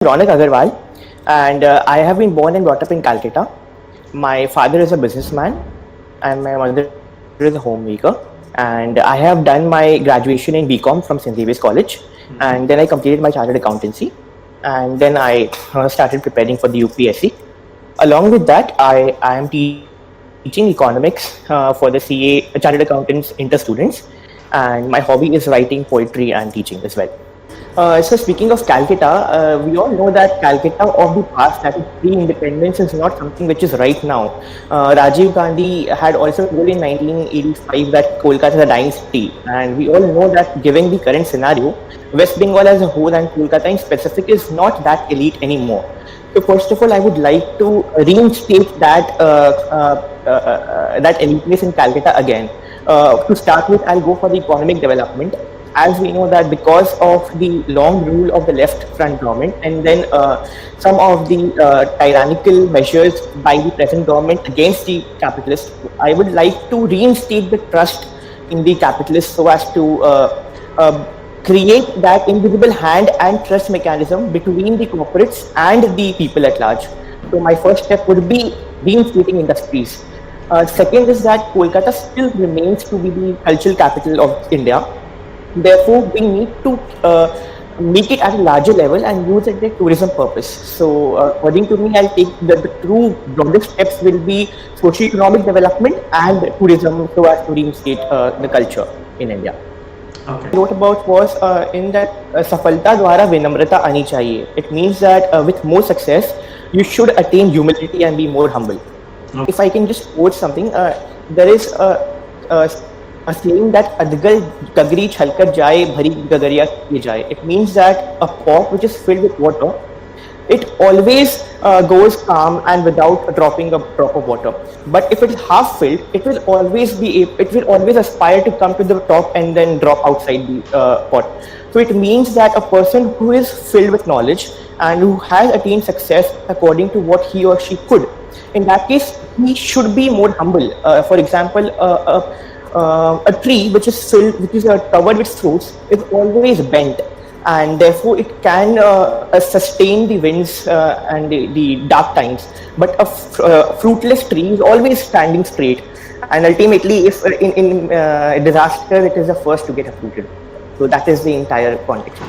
Ronak Agarwal, and I have been born and brought up in Calcutta. My father is a businessman, and my mother is a homemaker. And I have done my graduation in BCom from St. Xavier's College, and then I completed my chartered accountancy, and then I started preparing for the UPSC. Along with that, I am teaching economics for the CA Chartered Accountants inter students, and my hobby is writing poetry and teaching as well. So speaking of Calcutta, we all know that Calcutta of the past, that is pre-independence, is not something which is right now. Rajiv Gandhi had also told in 1985 that Kolkata is a dying city, and we all know that given the current scenario, West Bengal as a whole and Kolkata in specific is not that elite anymore. So first of all, I would like to reinstate that eliteness in Calcutta again. To start with, I'll go for the economic development. As we know that because of the long rule of the left front government, and then some of the tyrannical measures by the present government against the capitalists, I would like to reinstate the trust in the capitalists so as to create that invisible hand and trust mechanism between the corporates and the people at large. So my first step would be reinstating industries. Second is that Kolkata still remains to be the cultural capital of India. Therefore, we need to make it at a larger level and use it for tourism purpose. So, according to me, I'll take the true broadest steps will be socio-economic development and tourism so as to reinstate the culture in India. Okay. I wrote about was in that safalta dwara vinamrata ani chahiye. It means that with more success, you should attain humility and be more humble. Okay. If I can just quote something, there is a saying that adgal gagri chalkar jaye bhari gagariya ki jaye. It means that a pot which is filled with water, it always goes calm and without dropping a drop of water. But if it is half filled, it will always aspire to come to the top and then drop outside the pot. So it means that a person who is filled with knowledge and who has attained success according to what he or she could, in that case, he should be more humble. For example, a tree which is covered with fruits is always bent, and therefore it can sustain the winds and the dark times. But a fruitless tree is always standing straight, and ultimately, if in disaster, it is the first to get uprooted. So that is the entire context.